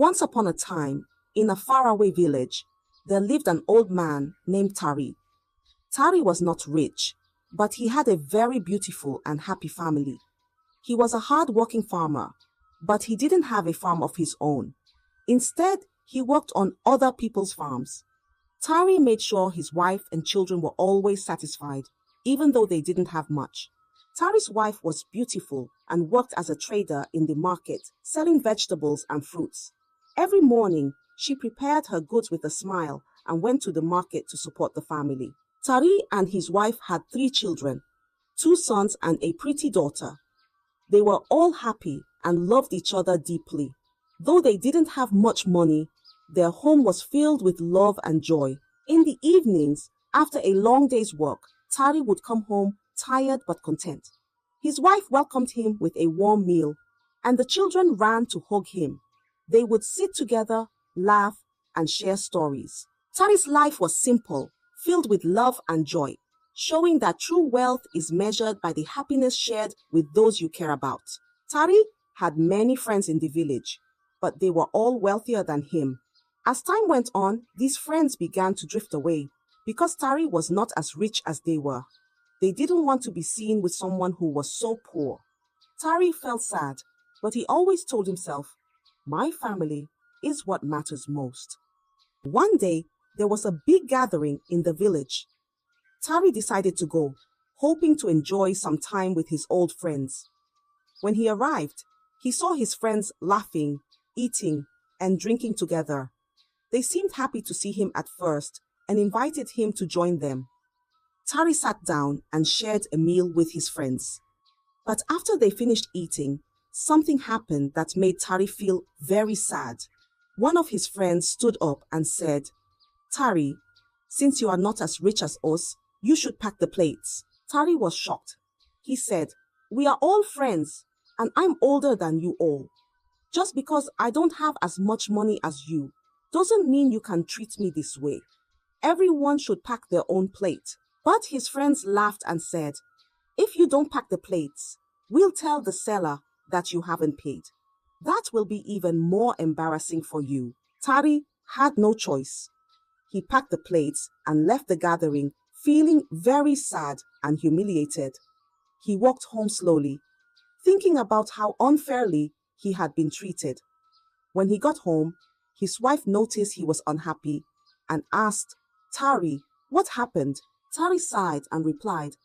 Once upon a time, in a faraway village, there lived an old man named Tari. Tari was not rich, but he had a very beautiful and happy family. He was a hard-working farmer, but he didn't have a farm of his own. Instead, he worked on other people's farms. Tari made sure his wife and children were always satisfied, even though they didn't have much. Tari's wife was beautiful and worked as a trader in the market, selling vegetables and fruits. Every morning, she prepared her goods with a smile and went to the market to support the family. Tari and his wife had 3 children, 2 sons and a pretty daughter. They were all happy and loved each other deeply. Though they didn't have much money, their home was filled with love and joy. In the evenings, after a long day's work, Tari would come home tired but content. His wife welcomed him with a warm meal, and the children ran to hug him. They would sit together, laugh, and share stories. Tari's life was simple, filled with love and joy, showing that true wealth is measured by the happiness shared with those you care about. Tari had many friends in the village, but they were all wealthier than him. As time went on, these friends began to drift away because Tari was not as rich as they were. They didn't want to be seen with someone who was so poor. Tari felt sad, but he always told himself, "My family is what matters most." One day, there was a big gathering in the village. Tari decided to go, hoping to enjoy some time with his old friends. When he arrived, he saw his friends laughing, eating, and drinking together. They seemed happy to see him at first and invited him to join them. Tari sat down and shared a meal with his friends. But after they finished eating, something happened that made Tari feel very sad. One of his friends stood up and said, "Tari, since you are not as rich as us, you should pack the plates." Tari was shocked. He said, "We are all friends, and I'm older than you all. Just because I don't have as much money as you, doesn't mean you can treat me this way. Everyone should pack their own plate." But his friends laughed and said, "If you don't pack the plates, we'll tell the seller that you haven't paid. That will be even more embarrassing for you." Tari had no choice. He packed the plates and left the gathering, feeling very sad and humiliated. He walked home slowly, thinking about how unfairly he had been treated. When he got home, his wife noticed he was unhappy and asked, "Tari, what happened?" Tari sighed and replied,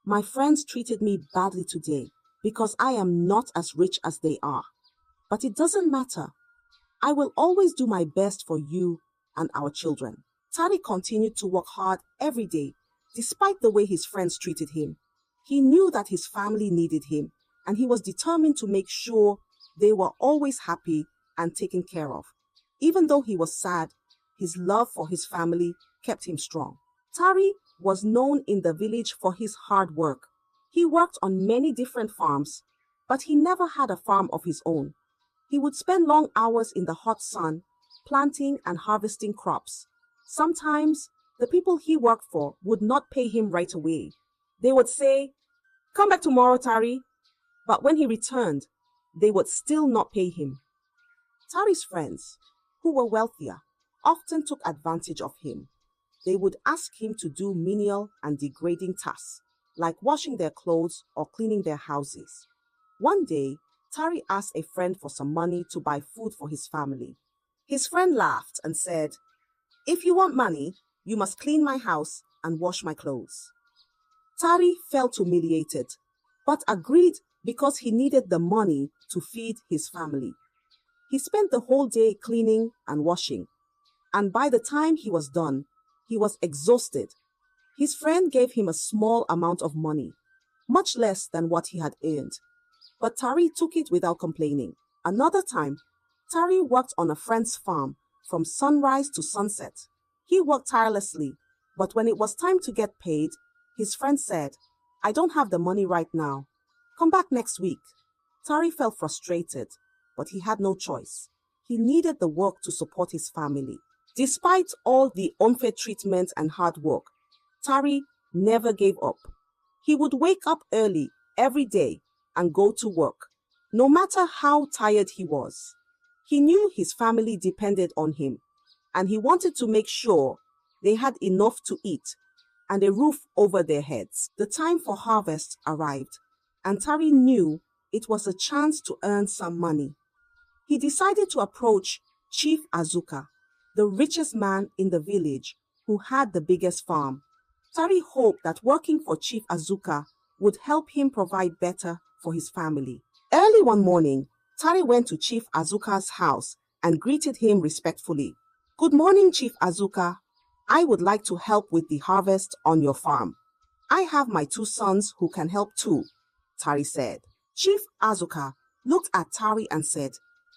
"My friends treated me badly today because I am not as rich as they are. But it doesn't matter. I will always do my best for you and our children." Tari continued to work hard every day, despite the way his friends treated him. He knew that his family needed him, and he was determined to make sure they were always happy and taken care of. Even though he was sad, his love for his family kept him strong. Tari was known in the village for his hard work. He worked on many different farms, but he never had a farm of his own. He would spend long hours in the hot sun, planting and harvesting crops. Sometimes, the people he worked for would not pay him right away. They would say, "Come back tomorrow, Tari." But when he returned, they would still not pay him. Tari's friends, who were wealthier, often took advantage of him. They would ask him to do menial and degrading tasks, like washing their clothes or cleaning their houses. One day, Tari asked a friend for some money to buy food for his family. His friend laughed and said, "If you want money, you must clean my house and wash my clothes." Tari felt humiliated, but agreed because he needed the money to feed his family. He spent the whole day cleaning and washing, and by the time he was done, he was exhausted. His friend gave him a small amount of money, much less than what he had earned. But Tari took it without complaining. Another time, Tari worked on a friend's farm from sunrise to sunset. He worked tirelessly, but when it was time to get paid, his friend said, "I don't have the money right now. Come back next week." Tari felt frustrated, but he had no choice. He needed the work to support his family. Despite all the unfair treatment and hard work, Tari never gave up. He would wake up early every day and go to work, no matter how tired he was. He knew his family depended on him, and he wanted to make sure they had enough to eat and a roof over their heads. The time for harvest arrived, and Tari knew it was a chance to earn some money. He decided to approach Chief Azuka, the richest man in the village who had the biggest farm. Tari hoped that working for Chief Azuka would help him provide better for his family. Early one morning, Tari went to Chief Azuka's house and greeted him respectfully. "Good morning, Chief Azuka. I would like to help with the harvest on your farm. I have my 2 sons who can help too," Tari said. Chief Azuka looked at Tari and said,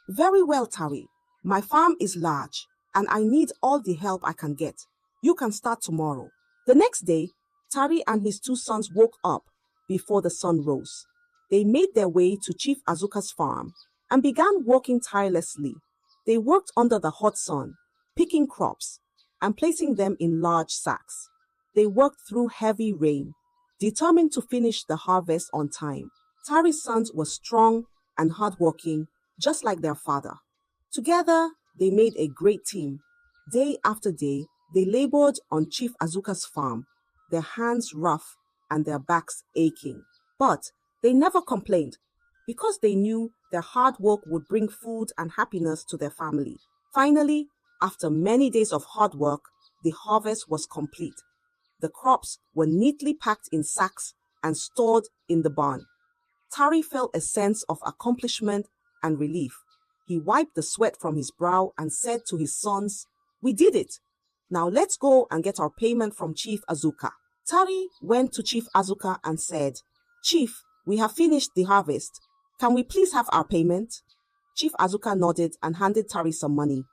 "Very well, Tari. My farm is large and I need all the help I can get. You can start tomorrow." The next day, Tari and his 2 sons woke up before the sun rose. They made their way to Chief Azuka's farm and began working tirelessly. They worked under the hot sun, picking crops and placing them in large sacks. They worked through heavy rain, determined to finish the harvest on time. Tari's sons were strong and hardworking, just like their father. Together, they made a great team. Day after day, they labored on Chief Azuka's farm, their hands rough and their backs aching. But they never complained because they knew their hard work would bring food and happiness to their family. Finally, after many days of hard work, the harvest was complete. The crops were neatly packed in sacks and stored in the barn. Tari felt a sense of accomplishment and relief. He wiped the sweat from his brow and said to his sons, "We did it. Now let's go and get our payment from Chief Azuka." Tari went to Chief Azuka and said, "Chief, we have finished the harvest. Can we please have our payment?" Chief Azuka nodded and handed Tari some money.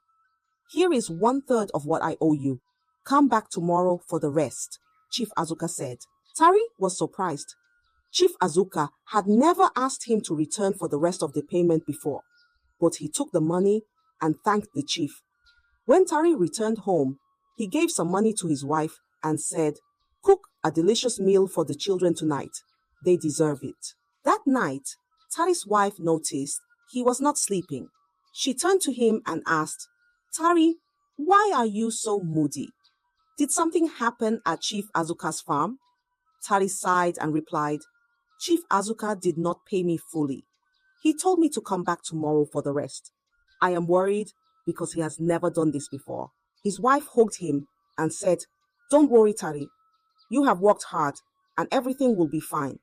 "Here is 1/3 of what I owe you. Come back tomorrow for the rest," Chief Azuka said. Tari was surprised. Chief Azuka had never asked him to return for the rest of the payment before, but he took the money and thanked the chief. When Tari returned home, he gave some money to his wife and said, "Cook a delicious meal for the children tonight. They deserve it." That night, Tari's wife noticed he was not sleeping. She turned to him and asked, "Tari, why are you so moody? Did something happen at Chief Azuka's farm?" Tari sighed and replied, "Chief Azuka did not pay me fully. He told me to come back tomorrow for the rest. I am worried because he has never done this before." His wife hugged him and said, "Don't worry, Tari. You have worked hard and everything will be fine.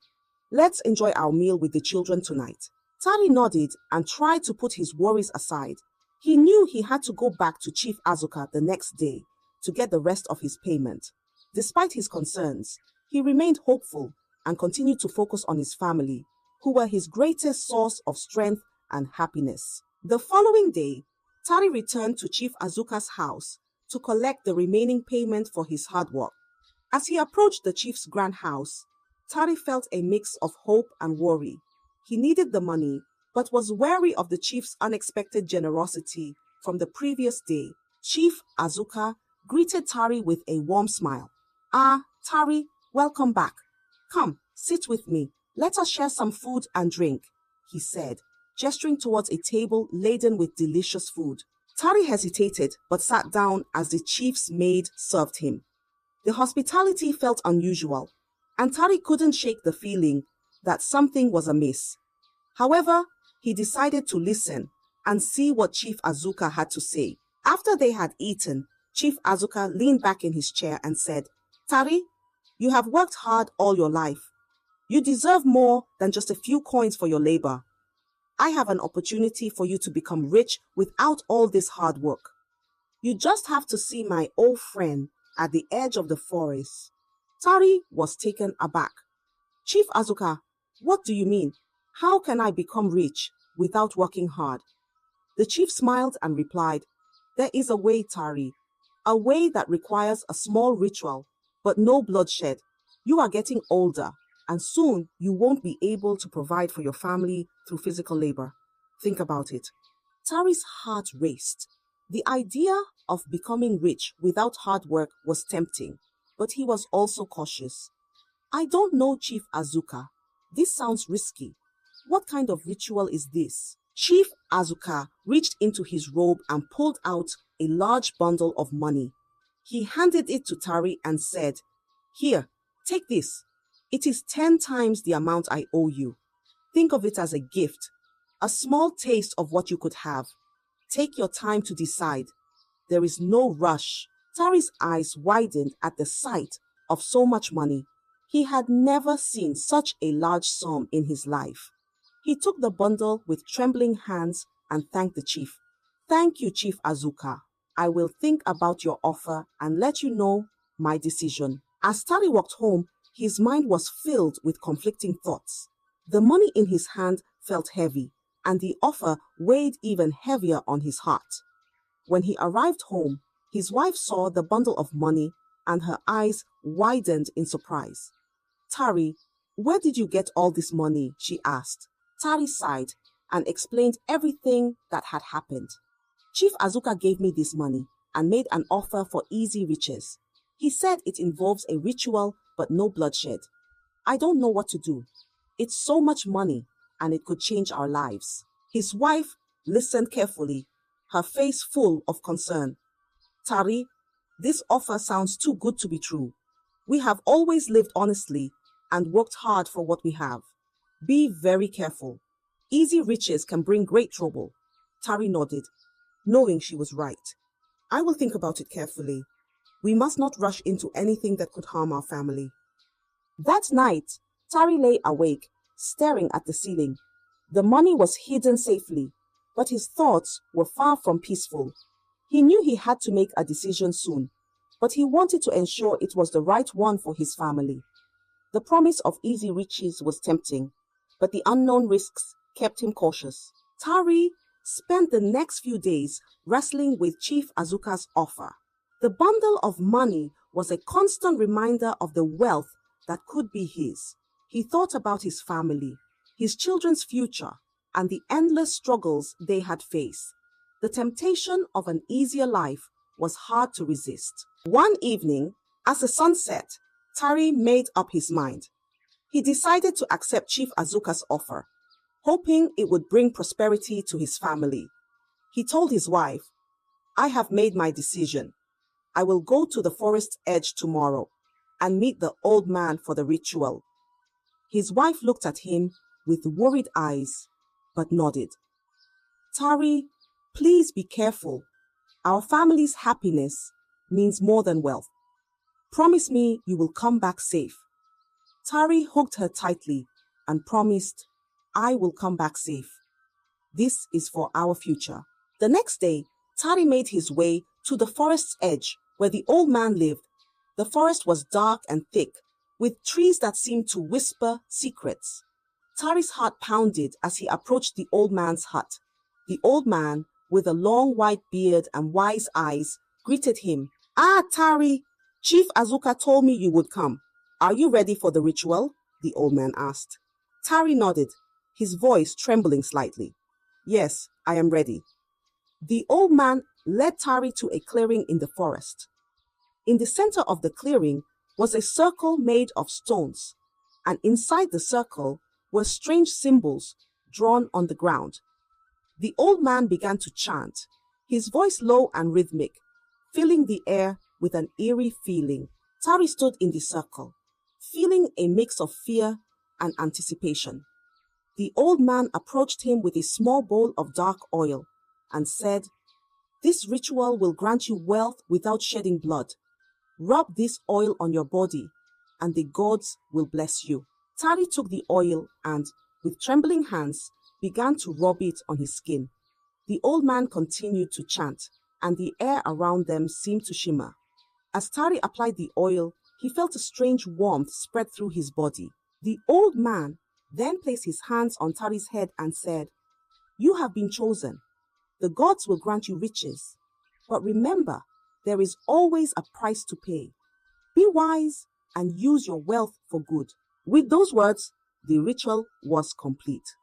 Let's enjoy our meal with the children tonight." Tari nodded and tried to put his worries aside. He knew he had to go back to Chief Azuka the next day to get the rest of his payment. Despite his concerns, he remained hopeful and continued to focus on his family, who were his greatest source of strength and happiness. The following day, Tari returned to Chief Azuka's house to collect the remaining payment for his hard work. As he approached the chief's grand house, Tari felt a mix of hope and worry. He needed the money, but was wary of the chief's unexpected generosity from the previous day. Chief Azuka greeted Tari with a warm smile. "Ah, Tari, welcome back. Come, sit with me. Let us share some food and drink," he said, gesturing towards a table laden with delicious food. Tari hesitated but sat down as the chief's maid served him. The hospitality felt unusual, and Tari couldn't shake the feeling that something was amiss. However, he decided to listen and see what Chief Azuka had to say. After they had eaten, Chief Azuka leaned back in his chair and said, "Tari, you have worked hard all your life. You deserve more than just a few coins for your labor. I have an opportunity for you to become rich without all this hard work. You just have to see my old friend at the edge of the forest." Tari was taken aback. "Chief Azuka, what do you mean? How can I become rich without working hard?" The chief smiled and replied, "There is a way, Tari. A way that requires a small ritual, but no bloodshed. You are getting older, and soon you won't be able to provide for your family through physical labor. Think about it." Tari's heart raced. The idea of becoming rich without hard work was tempting, but he was also cautious. "I don't know, Chief Azuka. This sounds risky. What kind of ritual is this?" Chief Azuka reached into his robe and pulled out a large bundle of money. He handed it to Tari and said, "Here, take this. It is 10 times the amount I owe you. Think of it as a gift, a small taste of what you could have. Take your time to decide. There is no rush." Tari's eyes widened at the sight of so much money. He had never seen such a large sum in his life. He took the bundle with trembling hands and thanked the chief. "Thank you, Chief Azuka. I will think about your offer and let you know my decision." As Tari walked home, his mind was filled with conflicting thoughts. The money in his hand felt heavy, and the offer weighed even heavier on his heart. When he arrived home, his wife saw the bundle of money and her eyes widened in surprise. "Tari, where did you get all this money?" she asked. Tari sighed and explained everything that had happened. "Chief Azuka gave me this money and made an offer for easy riches. He said it involves a ritual but no bloodshed. I don't know what to do. It's so much money and it could change our lives." His wife listened carefully, her face full of concern. "Tari, this offer sounds too good to be true. We have always lived honestly and worked hard for what we have. Be very careful. Easy riches can bring great trouble." Tari nodded, knowing she was right. "I will think about it carefully. We must not rush into anything that could harm our family." That night, Tari lay awake, staring at the ceiling. The money was hidden safely, but his thoughts were far from peaceful. He knew he had to make a decision soon, but he wanted to ensure it was the right one for his family. The promise of easy riches was tempting, but the unknown risks kept him cautious. Tari spent the next few days wrestling with Chief Azuka's offer. The bundle of money was a constant reminder of the wealth that could be his. He thought about his family, his children's future, and the endless struggles they had faced. The temptation of an easier life was hard to resist. One evening, as the sun set, Tari made up his mind. He decided to accept Chief Azuka's offer, hoping it would bring prosperity to his family. He told his wife, "I have made my decision. I will go to the forest's edge tomorrow and meet the old man for the ritual." His wife looked at him with worried eyes, but nodded. "Tari, please be careful. Our family's happiness means more than wealth. Promise me you will come back safe." Tari hugged her tightly and promised, "I will come back safe. This is for our future." The next day, Tari made his way to the forest's edge where the old man lived. The forest was dark and thick, with trees that seemed to whisper secrets. Tari's heart pounded as he approached the old man's hut. The old man, with a long white beard and wise eyes, greeted him. "Ah, Tari, Chief Azuka told me you would come. Are you ready for the ritual?" the old man asked. Tari nodded, his voice trembling slightly. "Yes, I am ready." The old man led Tari to a clearing in the forest. In the center of the clearing was a circle made of stones, and inside the circle were strange symbols drawn on the ground. The old man began to chant, his voice low and rhythmic, filling the air with an eerie feeling. Tari stood in the circle, feeling a mix of fear and anticipation. The old man approached him with a small bowl of dark oil and said, "This ritual will grant you wealth without shedding blood. Rub this oil on your body, and the gods will bless you." Tari took the oil and, with trembling hands, began to rub it on his skin. The old man continued to chant, and the air around them seemed to shimmer. As Tari applied the oil, he felt a strange warmth spread through his body. The old man then placed his hands on Tari's head and said, "You have been chosen. The gods will grant you riches. But remember, there is always a price to pay. Be wise and use your wealth for good." With those words, the ritual was complete.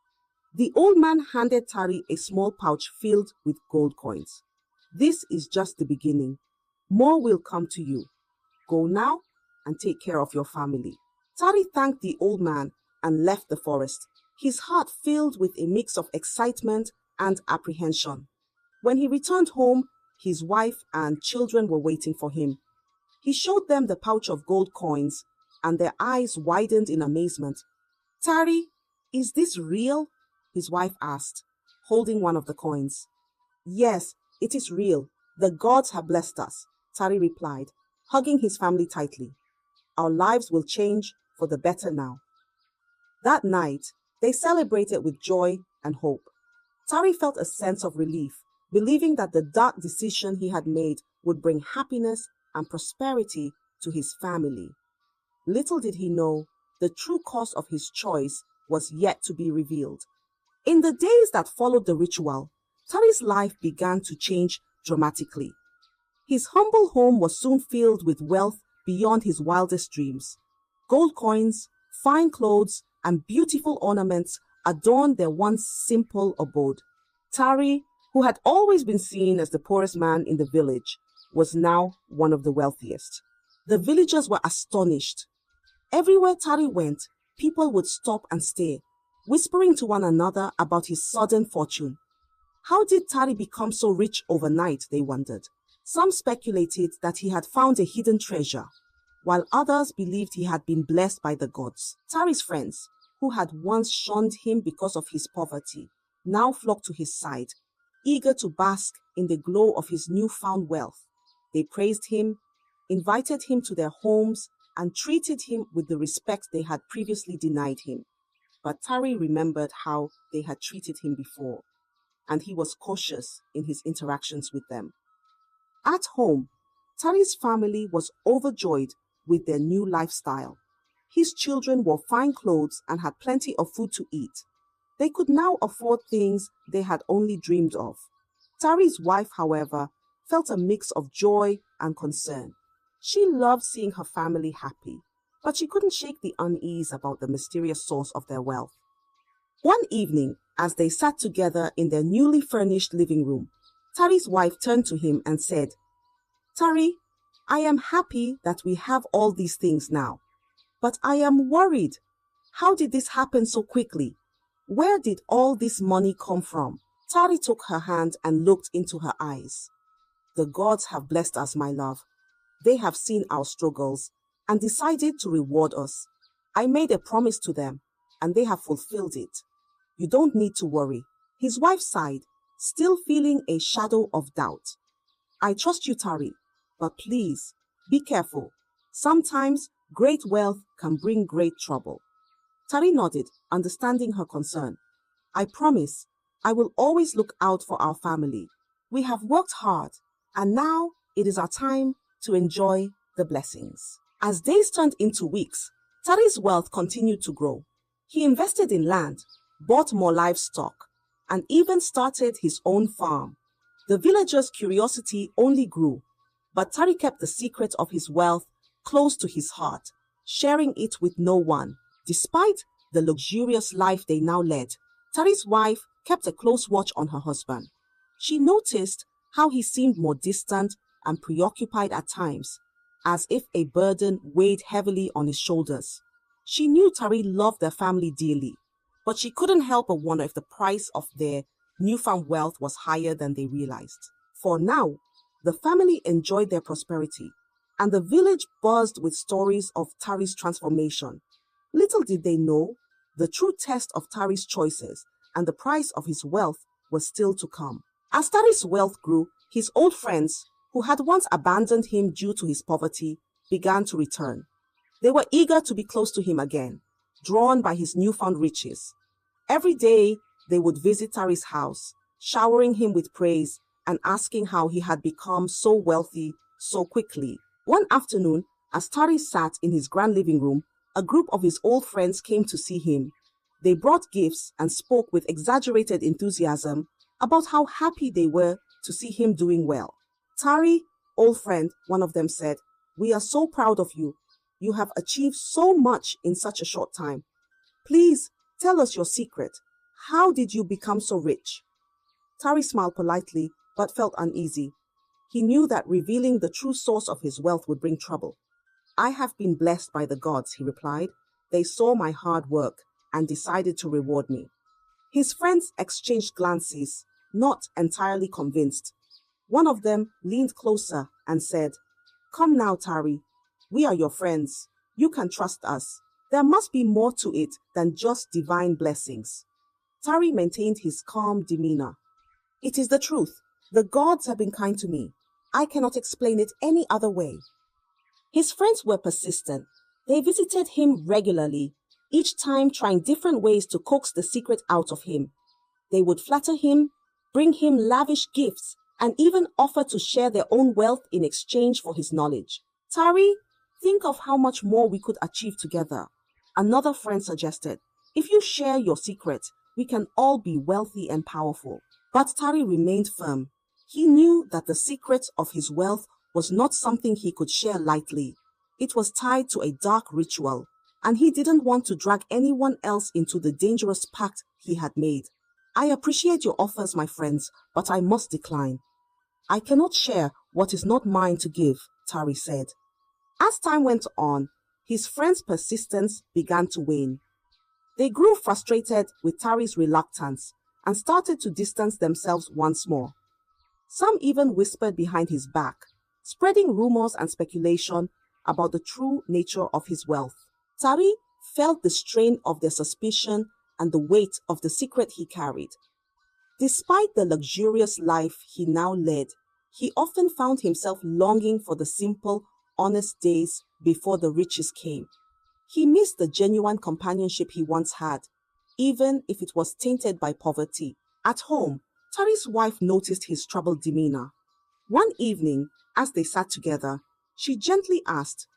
The old man handed Tari a small pouch filled with gold coins. "This is just the beginning. More will come to you. Go now and take care of your family." Tari thanked the old man and left the forest, his heart filled with a mix of excitement and apprehension. When he returned home, his wife and children were waiting for him. He showed them the pouch of gold coins, and their eyes widened in amazement. "Tari, is this real?" his wife asked, holding one of the coins. "Yes, it is real. The gods have blessed us," Tari replied, hugging his family tightly. "Our lives will change for the better now." That night, they celebrated with joy and hope. Tari felt a sense of relief, believing that the dark decision he had made would bring happiness and prosperity to his family. Little did he know, the true cause of his choice was yet to be revealed. In the days that followed the ritual, Tari's life began to change dramatically. His humble home was soon filled with wealth beyond his wildest dreams. Gold coins, fine clothes, and beautiful ornaments adorned their once simple abode. Tari, who had always been seen as the poorest man in the village, was now one of the wealthiest. The villagers were astonished. Everywhere Tari went, people would stop and stare, whispering to one another about his sudden fortune. How did Tari become so rich overnight, they wondered. Some speculated that he had found a hidden treasure, while others believed he had been blessed by the gods. Tari's friends, who had once shunned him because of his poverty, now flocked to his side, eager to bask in the glow of his newfound wealth. They praised him, invited him to their homes, and treated him with the respect they had previously denied him. But Tari remembered how they had treated him before, and he was cautious in his interactions with them. At home, Tari's family was overjoyed with their new lifestyle. His children wore fine clothes and had plenty of food to eat. They could now afford things they had only dreamed of. Tari's wife, however, felt a mix of joy and concern. She loved seeing her family happy, but she couldn't shake the unease about the mysterious source of their wealth. One evening, as they sat together in their newly furnished living room, Tari's wife turned to him and said, "Tari, I am happy that we have all these things now, but I am worried. How did this happen so quickly? Where did all this money come from?" Tari took her hand and looked into her eyes. "The gods have blessed us, my love. They have seen our struggles and decided to reward us. I made a promise to them, and they have fulfilled it. You don't need to worry." His wife sighed, still feeling a shadow of doubt. "I trust you, Tari, but please, be careful. Sometimes great wealth can bring great trouble." Tari nodded, understanding her concern. "I promise, I will always look out for our family. We have worked hard, and now it is our time to enjoy the blessings." As days turned into weeks, Tari's wealth continued to grow. He invested in land, bought more livestock, and even started his own farm. The villagers' curiosity only grew, but Tari kept the secret of his wealth close to his heart, sharing it with no one. Despite the luxurious life they now led, Tari's wife kept a close watch on her husband. She noticed how he seemed more distant and preoccupied at times, as if a burden weighed heavily on his shoulders. She knew Tari loved their family dearly, but she couldn't help but wonder if the price of their newfound wealth was higher than they realized. For now, the family enjoyed their prosperity, and the village buzzed with stories of Tari's transformation. Little did they know, the true test of Tari's choices and the price of his wealth was still to come. As Tari's wealth grew, his old friends, who had once abandoned him due to his poverty, began to return. They were eager to be close to him again, drawn by his newfound riches. Every day, they would visit Tari's house, showering him with praise and asking how he had become so wealthy so quickly. One afternoon, as Tari sat in his grand living room, a group of his old friends came to see him. They brought gifts and spoke with exaggerated enthusiasm about how happy they were to see him doing well. "Tari, old friend," one of them said, "we are so proud of you. You have achieved so much in such a short time. Please tell us your secret. How did you become so rich?" Tari smiled politely, but felt uneasy. He knew that revealing the true source of his wealth would bring trouble. "I have been blessed by the gods," he replied. "They saw my hard work and decided to reward me." His friends exchanged glances, not entirely convinced. One of them leaned closer and said, "Come now, Tari. We are your friends. You can trust us. There must be more to it than just divine blessings." Tari maintained his calm demeanor. "It is the truth. The gods have been kind to me. I cannot explain it any other way." His friends were persistent. They visited him regularly, each time trying different ways to coax the secret out of him. They would flatter him, bring him lavish gifts, and even offer to share their own wealth in exchange for his knowledge. "Tari, think of how much more we could achieve together," another friend suggested. "If you share your secret, we can all be wealthy and powerful." But Tari remained firm. He knew that the secret of his wealth was not something he could share lightly. It was tied to a dark ritual, and he didn't want to drag anyone else into the dangerous pact he had made. "I appreciate your offers, my friends, but I must decline. I cannot share what is not mine to give," Tari said. As time went on, his friends' persistence began to wane. They grew frustrated with Tari's reluctance and started to distance themselves once more. Some even whispered behind his back, spreading rumors and speculation about the true nature of his wealth. Tari felt the strain of their suspicion and the weight of the secret he carried. Despite the luxurious life he now led, he often found himself longing for the simple, honest days before the riches came. He missed the genuine companionship he once had, even if it was tainted by poverty. At home, Tari's wife noticed his troubled demeanor. One evening, as they sat together, she gently asked,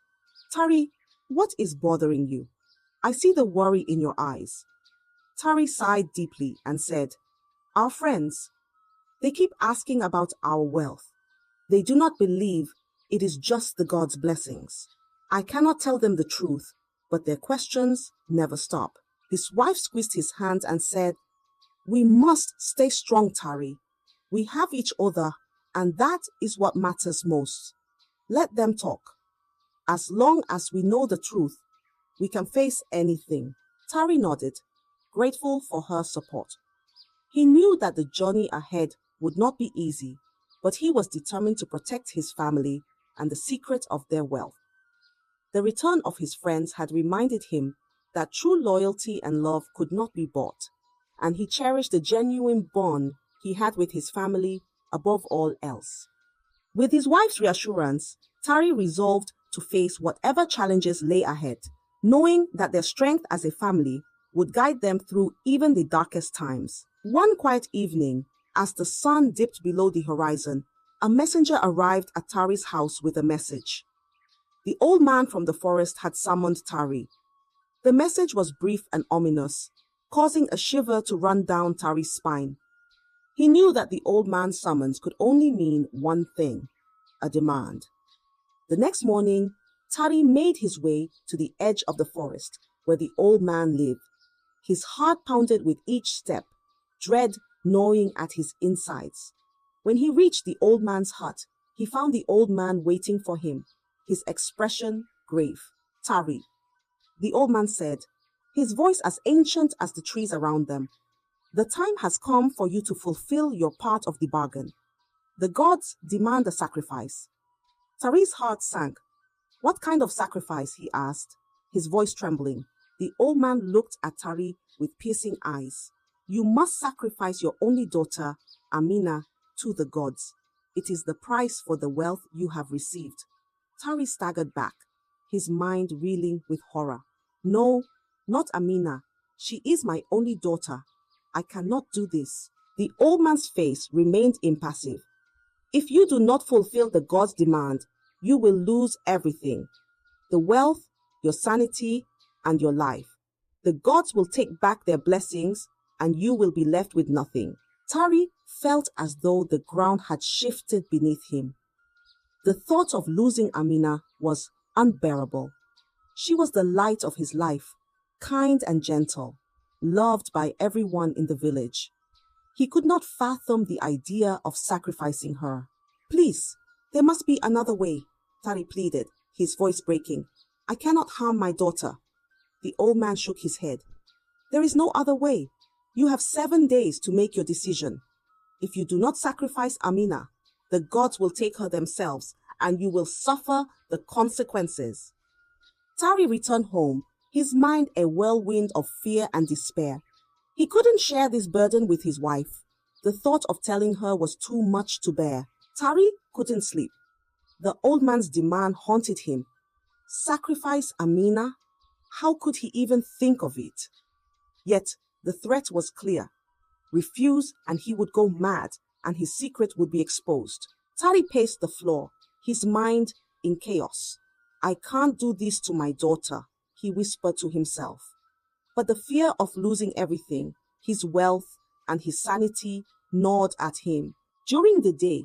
"Tari, what is bothering you? I see the worry in your eyes." Tari sighed deeply and said, "Our friends, they keep asking about our wealth. They do not believe it is just the God's blessings. I cannot tell them the truth, but their questions never stop." His wife squeezed his hand and said, "We must stay strong, Tari. We have each other, and that is what matters most. Let them talk. As long as we know the truth, we can face anything." Tari nodded, grateful for her support. He knew that the journey ahead would not be easy, but he was determined to protect his family and the secret of their wealth. The return of his friends had reminded him that true loyalty and love could not be bought, and he cherished the genuine bond he had with his family above all else. With his wife's reassurance, Tari resolved to face whatever challenges lay ahead, knowing that their strength as a family would guide them through even the darkest times. One quiet evening, as the sun dipped below the horizon, a messenger arrived at Tari's house with a message. The old man from the forest had summoned Tari. The message was brief and ominous, causing a shiver to run down Tari's spine. He knew that the old man's summons could only mean one thing: a demand. The next morning, Tari made his way to the edge of the forest where the old man lived. His heart pounded with each step, dread gnawing at his insides. When he reached the old man's hut, he found the old man waiting for him, his expression grave. "Tari," the old man said, his voice as ancient as the trees around them, "the time has come for you to fulfill your part of the bargain. The gods demand a sacrifice." Tari's heart sank. "What kind of sacrifice?" he asked, his voice trembling. The old man looked at Tari with piercing eyes. "You must sacrifice your only daughter, Amina, to the gods. It is the price for the wealth you have received." Tari staggered back, his mind reeling with horror. "No, not Amina. She is my only daughter. I cannot do this." The old man's face remained impassive. "If you do not fulfill the god's demand, you will lose everything: the wealth, your sanity, and your life. The gods will take back their blessings, and you will be left with nothing." Tari felt as though the ground had shifted beneath him. The thought of losing Amina was unbearable. She was the light of his life, kind and gentle, loved by everyone in the village. He could not fathom the idea of sacrificing her. "Please, there must be another way," Tari pleaded, his voice breaking. "I cannot harm my daughter." The old man shook his head. "There is no other way. You have 7 days to make your decision. If you do not sacrifice Amina, the gods will take her themselves and you will suffer the consequences. Tari returned home, his mind a whirlwind of fear and despair. He couldn't share this burden with his wife. The thought of telling her was too much to bear. Tari couldn't sleep. The old man's demand haunted him. Sacrifice Amina? How could he even think of it? Yet the threat was clear. Refuse and he would go mad and his secret would be exposed. Tari paced the floor, his mind in chaos. I can't do this to my daughter, he whispered to himself. But the fear of losing everything, his wealth and his sanity, gnawed at him. During the day,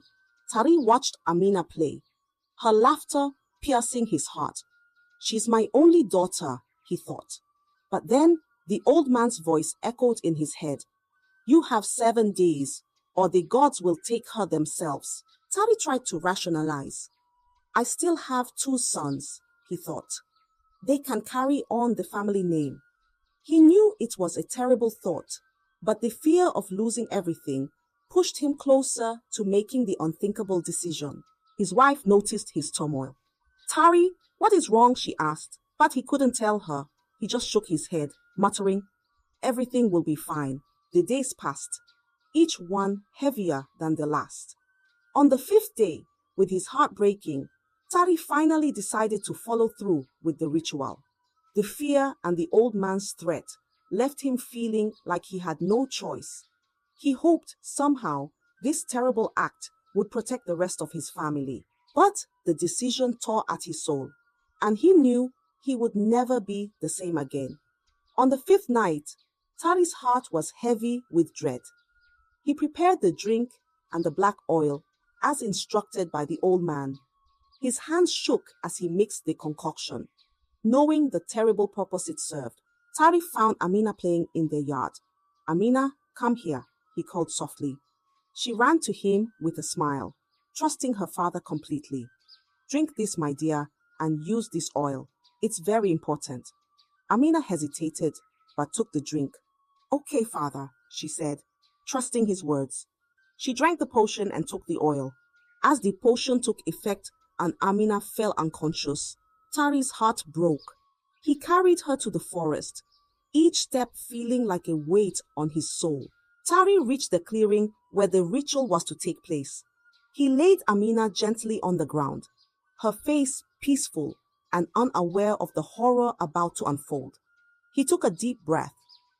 Tari watched Amina play, her laughter piercing his heart. She's my only daughter, he thought. But then the old man's voice echoed in his head. You have 7 days, or the gods will take her themselves. Tari tried to rationalize. I still have 2 sons, he thought. They can carry on the family name. He knew it was a terrible thought, but the fear of losing everything pushed him closer to making the unthinkable decision. His wife noticed his turmoil. Tari, what is wrong? She asked, but he couldn't tell her. He just shook his head, muttering, everything will be fine. The days passed, each one heavier than the last. On the 5th day, with his heart breaking, Tari finally decided to follow through with the ritual. The fear and the old man's threat left him feeling like he had no choice. He hoped somehow this terrible act would protect the rest of his family. But the decision tore at his soul, and he knew he would never be the same again. On the 5th night, Tari's heart was heavy with dread. He prepared the drink and the black oil as instructed by the old man. His hands shook as he mixed the concoction, knowing the terrible purpose it served. Tari found Amina playing in their yard. Amina, come here, he called softly. She ran to him with a smile, trusting her father completely. Drink this, my dear, and use this oil. It's very important. Amina hesitated, but took the drink. Okay, father, she said, trusting his words. She drank the potion and took the oil. As the potion took effect and Amina fell unconscious, Tari's heart broke. He carried her to the forest, each step feeling like a weight on his soul. Tari reached the clearing where the ritual was to take place. He laid Amina gently on the ground, her face peaceful and unaware of the horror about to unfold. He took a deep breath,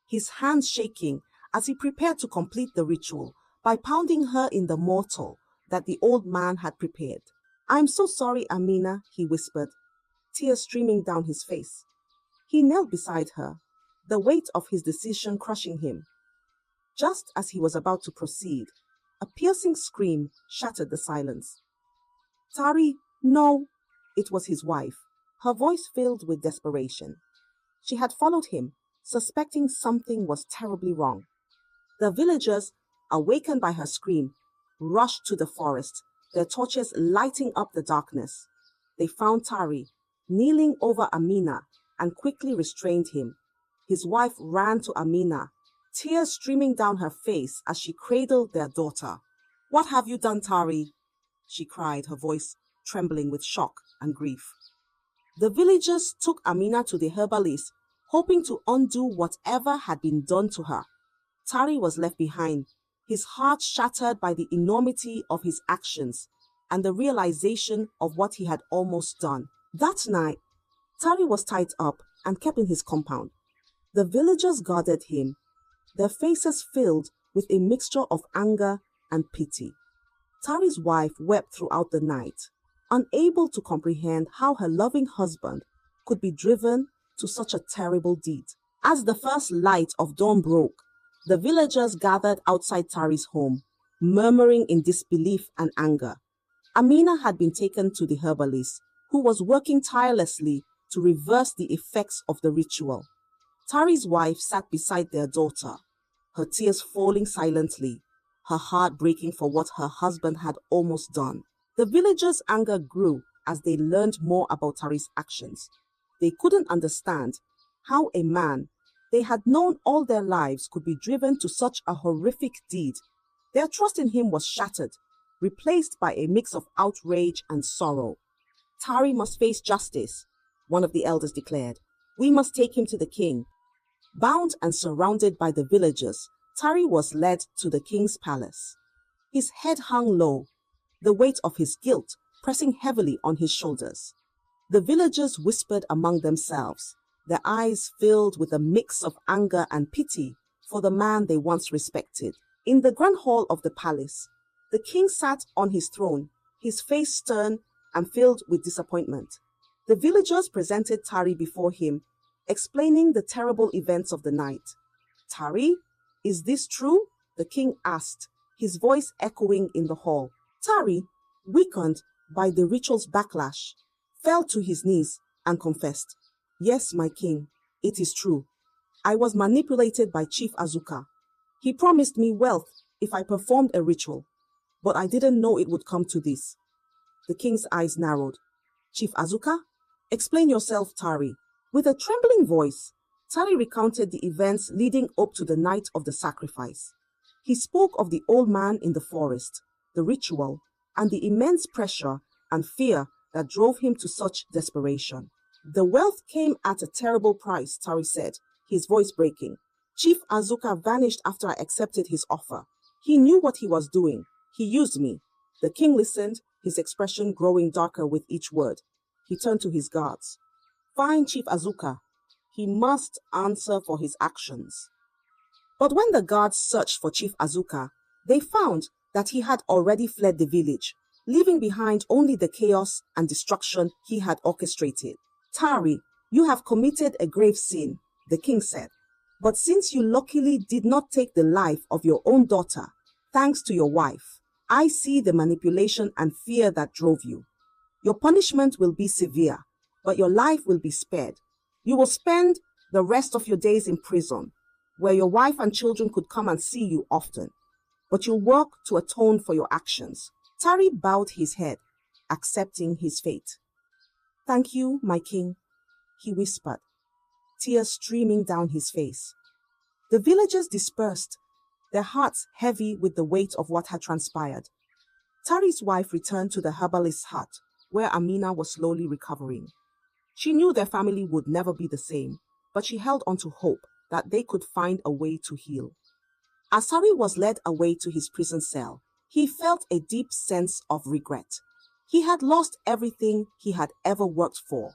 his hands shaking as he prepared to complete the ritual by pounding her in the mortar that the old man had prepared. I'm so sorry, Amina, he whispered, tears streaming down his face. He knelt beside her, the weight of his decision crushing him. Just as he was about to proceed, a piercing scream shattered the silence. Tari, no! It was his wife, her voice filled with desperation. She had followed him, suspecting something was terribly wrong. The villagers, awakened by her scream, rushed to the forest, their torches lighting up the darkness. They found Tari, kneeling over Amina, and quickly restrained him. His wife ran to Amina, tears streaming down her face as she cradled their daughter. What have you done, Tari? She cried, her voice trembling with shock and grief. The villagers took Amina to the herbalist, hoping to undo whatever had been done to her. Tari was left behind, his heart shattered by the enormity of his actions and the realization of what he had almost done. That night, Tari was tied up and kept in his compound. The villagers guarded him, their faces filled with a mixture of anger and pity. Tari's wife wept throughout the night, unable to comprehend how her loving husband could be driven to such a terrible deed. As the first light of dawn broke, the villagers gathered outside Tari's home, murmuring in disbelief and anger. Amina had been taken to the herbalist, who was working tirelessly to reverse the effects of the ritual. Tari's wife sat beside their daughter, her tears falling silently, her heart breaking for what her husband had almost done. The villagers' anger grew as they learned more about Tari's actions. They couldn't understand how a man they had known all their lives could be driven to such a horrific deed. Their trust in him was shattered, replaced by a mix of outrage and sorrow. Tari must face justice, one of the elders declared. We must take him to the king. Bound and surrounded by the villagers, Tari was led to the king's palace. His head hung low, the weight of his guilt pressing heavily on his shoulders. The villagers whispered among themselves, their eyes filled with a mix of anger and pity for the man they once respected. In the grand hall of the palace, the king sat on his throne, his face stern and filled with disappointment. The villagers presented Tari before him, explaining the terrible events of the night. Tari, is this true? The king asked, his voice echoing in the hall. Tari, weakened by the ritual's backlash, fell to his knees and confessed, Yes, my king, it is true. I was manipulated by Chief Azuka. He promised me wealth if I performed a ritual, but I didn't know it would come to this. The king's eyes narrowed. Chief Azuka? Explain yourself, Tari. With a trembling voice, Tari recounted the events leading up to the night of the sacrifice. He spoke of the old man in the forest, the ritual, and the immense pressure and fear that drove him to such desperation. The wealth came at a terrible price, Tari said, his voice breaking. Chief Azuka vanished after I accepted his offer. He knew what he was doing. He used me. The king listened, his expression growing darker with each word. He turned to his guards. Find Chief Azuka. He must answer for his actions. But when the guards searched for Chief Azuka, they found that he had already fled the village, leaving behind only the chaos and destruction he had orchestrated. Tari, you have committed a grave sin, the king said. But since you luckily did not take the life of your own daughter, thanks to your wife, I see the manipulation and fear that drove you. Your punishment will be severe, but your life will be spared. You will spend the rest of your days in prison, where your wife and children could come and see you often. But you'll work to atone for your actions. Tari bowed his head, accepting his fate. Thank you, my king, he whispered, tears streaming down his face. The villagers dispersed, their hearts heavy with the weight of what had transpired. Tari's wife returned to the herbalist's hut, where Amina was slowly recovering. She knew their family would never be the same, but she held on to hope that they could find a way to heal. As Tari was led away to his prison cell, he felt a deep sense of regret. He had lost everything he had ever worked for,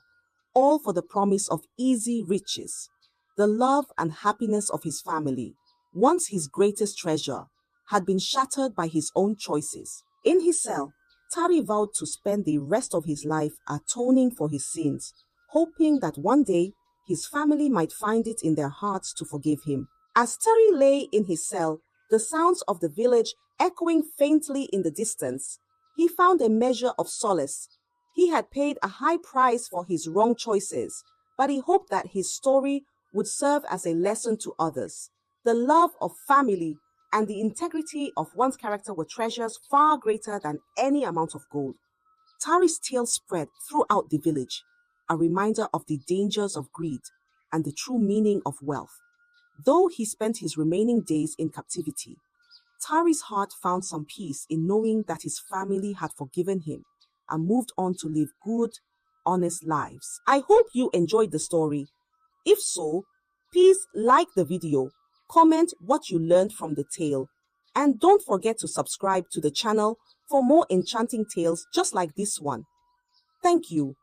all for the promise of easy riches. The love and happiness of his family, once his greatest treasure, had been shattered by his own choices. In his cell, Tari vowed to spend the rest of his life atoning for his sins, hoping that one day his family might find it in their hearts to forgive him. As Tari lay in his cell, the sounds of the village echoing faintly in the distance, he found a measure of solace. He had paid a high price for his wrong choices, but he hoped that his story would serve as a lesson to others. The love of family and the integrity of one's character were treasures far greater than any amount of gold. Tari's tale spread throughout the village, a reminder of the dangers of greed and the true meaning of wealth. Though he spent his remaining days in captivity, Tari's heart found some peace in knowing that his family had forgiven him and moved on to live good, honest lives. I hope you enjoyed the story. If so, please like the video, comment what you learned from the tale, and don't forget to subscribe to the channel for more enchanting tales just like this one. Thank you.